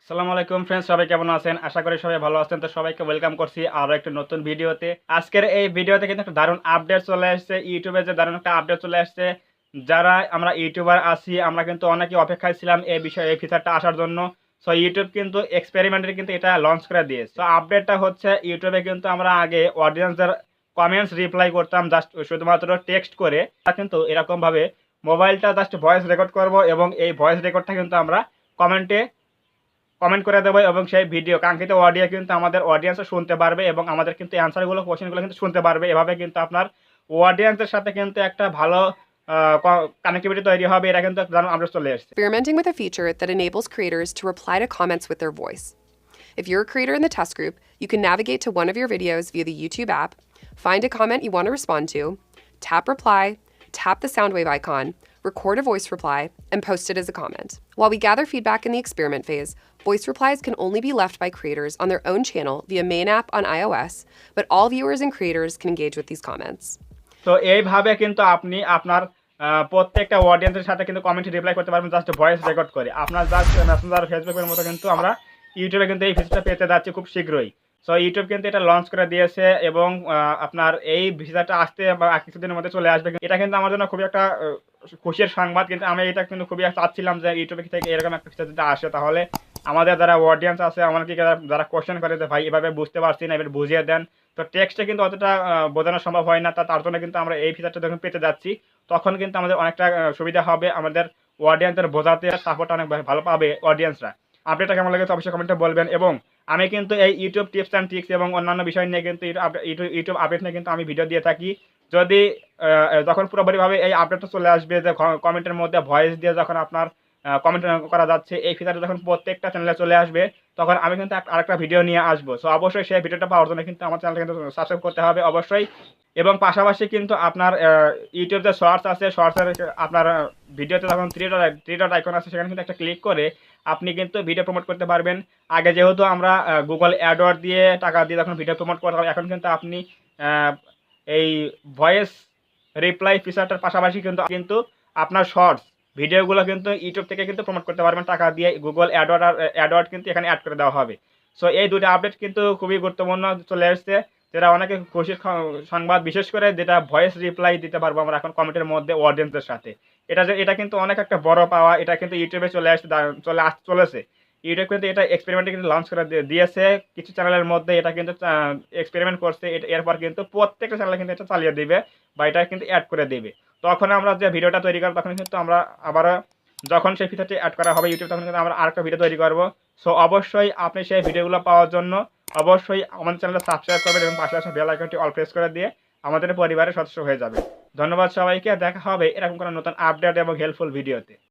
আসসালামু আলাইকুম ফ্রেন্ডস, সবাই কেমন আছেন? আশা করি সবাই ভালো আছেন। তো সবাইকে ওয়েলকাম করছি আরো একটা নতুন ভিডিওতে। আজকের এই ভিডিওতে কিন্তু একটা দারুণ আপডেট চলে আসছে। ইউটিউবে যে দারুণ একটা আপডেট চলে আসছে। যারা আমরা ইউটিউবার আছি, আমরা কিন্তু অনেকেই অপেক্ষায় ছিলাম এই বিষয়ে, এই ফিচারটা আসার জন্য। সো ইউটিউব কিন্তু এক্সপেরিমেন্টালি কিন্তু এটা লঞ্চ করে দিয়েছে। তো আপডেটটা হচ্ছে, ইউটিউবে কিন্তু আমরা আগে অডিয়েন্সদের কমেন্টস রিপ্লাই করতাম জাস্ট শুধুমাত্র টেক্সট করে। কিন্তু এরকমভাবে মোবাইলটা জাস্ট ভয়েস রেকর্ড করব এবং এই ভয়েস রেকর্ডটা কিন্তু আমরা কমেন্ট করে দেবো এবং সেই ভিডিও কাঙ্ক্ষিত অডিও কিন্তু আমাদের অডিয়েন্সও শুনতে পারবে এবং আমাদের কিন্তু অ্যান্সারগুলো, কোশ্চেনগুলো কিন্তু শুনতে পারবে। এভাবে কিন্তু আপনার অডিয়েন্সের সাথে কিন্তু একটা ভালো কানেক্টিভিটি তৈরি হবে। এটা কিন্তু আমরা চলে এসেছে। Experimenting with a feature that enables creators to reply to comments with their voice. If you're a creator in the test group, you can navigate to one of your videos via the YouTube app, find a comment you want to respond to, tap reply, tap the soundwave icon, record a voice reply, and post it as a comment. While we gather feedback in the experiment phase, voice replies can only be left by creators on their own channel via Main app on iOS, but all viewers and creators can engage with these comments. তো এইভাবে কিন্তু আপনি আপনার প্রত্যেকটা অডিয়েন্সের সাথে কিন্তু comment reply করতে পারবেন জাস্ট ভয়েস রেকর্ড করে। আপনার জাস্ট মেসেঞ্জার, ফেসবুকের মতো কিন্তু আমরা ইউটিউবে কিন্তু এই ফিচারটা পেতে যাচ্ছি খুব শীঘ্রই। সো ইউটিউব কিন্তু এটা লঞ্চ করে দিয়েছে এবং আপনার এই ফিচারটা আসতে বা কিছুদিনের মধ্যে চলে আসবে। এটা কিন্তু আমার জন্য খুবই একটা খুশির সংবাদ। কিন্তু আমি এটা কিন্তু খুবই চাচ্ছিলাম যে ইউটিউবে থেকে এরকম একটা ফিচার যদি আসে, তাহলে আমাদের যারা অডিয়েন্স আছে, আমাকে যারা কোশ্চেন করে যে ভাই এভাবে বুঝতে পারছি না, এবার বুঝিয়ে দেন। তো টেক্সটে কিন্তু অতটা বোঝানো সম্ভব হয় না। তার জন্য কিন্তু আমরা এই ফিচারটা যখন পেতে যাচ্ছি, তখন কিন্তু আমাদের অনেকটা সুবিধা হবে। আমাদের অডিয়েন্সের বোঝাতে সাপোর্ট অনেক ভালো পাবে অডিয়েন্সরা। আপডেটটা কেমন লাগে অবশ্যই কমেন্টে বলবেন। এবং আমি কিন্তু এই ইউটিউব টিপস অ্যান্ড ট্রিক্স এবং অন্যান্য বিষয় নিয়ে কিন্তু ইউটিউব আপডেট নিয়ে কিন্তু আমি ভিডিও দিয়ে থাকি। যদি যখন পুরোপুরিভাবে এই আপডেটটা চলে আসবে যে কমেন্টের মধ্যে ভয়েস দিয়ে যখন আপনার কমেন্ট করা যাচ্ছে, এই ফিচারটা যখন প্রত্যেকটা চ্যানেলে চলে আসবে, তখন আমি কিন্তু আরেকটা ভিডিও নিয়ে আসবো। সো অবশ্যই সেই ভিডিওটা পাওয়ার জন্য কিন্তু আমার চ্যানেলটা কিন্তু সাবস্ক্রাইব করতে হবে অবশ্যই। এবং পাশাপাশি কিন্তু আপনার ইউটিউব যে শর্টস আছে, শর্টসের আপনার ভিডিওতে যখন থ্রি ডট আইকন আছে, সেখানে কিন্তু একটা ক্লিক করে আপনি কিন্তু ভিডিও প্রমোট করতে পারবেন। আগে যেহেতু আমরা গুগল অ্যাডওয়ার্ড দিয়ে টাকা দিয়ে যখন ভিডিও প্রমোট করতাম, এখন কিন্তু আপনি এই ভয়েস রিপ্লাই ফিচারটার পাশাপাশি কিন্তু কিন্তু আপনার শর্টস ভিডিওগুলো কিন্তু ইউটিউব থেকে কিন্তু প্রমোট করতে পারবেন টাকা দিয়ে। গুগল অ্যাডওয়ার্ড কিন্তু এখানে অ্যাড করে দেওয়া হবে। সো এই দুটো আপডেট কিন্তু খুবই গুরুত্বপূর্ণ চলে এসছে, যেটা অনেকে খুশির সংবাদ। বিশেষ করে যেটা ভয়েস রিপ্লাই দিতে পারবো আমরা এখন কমেন্টের মধ্যে অডিয়েন্সের সাথে। এটা কিন্তু অনেক একটা বড় পাওয়া। এটা কিন্তু ইউটিউবে চলেছে। ইউটিউব কিন্তু এটা এক্সপেরিমেন্টে কিন্তু লঞ্চ করে দিয়েছে কিছু চ্যানেলের মধ্যে। এটা কিন্তু এক্সপেরিমেন্ট করছে। এরপর কিন্তু প্রত্যেকটা চ্যানেলে কিন্তু এটা চালিয়ে দিবে বা এটা কিন্তু অ্যাড করে দিবে। তখন আমরা যে ভিডিওটা তৈরি করবো, তখন কিন্তু আমরা আবারও যখন সেই ফিচারটি অ্যাড করা হবে ইউটিউব, তখন কিন্তু আমরা আরেকটা ভিডিও তৈরি করবো। সো অবশ্যই আপনি সেই ভিডিওগুলো পাওয়ার জন্য অবশ্যই আমাদের চ্যানেলটা সাবস্ক্রাইব করবেন এবং পাশে আসা বেল আইকনটি অল প্রেস করে দিয়ে আমাদের পরিবারের সদস্য হয়ে যাবে। ধন্যবাদ সবাইকে। দেখা হবে এরকম কোনো নতুন আপডেট এবং হেল্পফুল ভিডিওতে।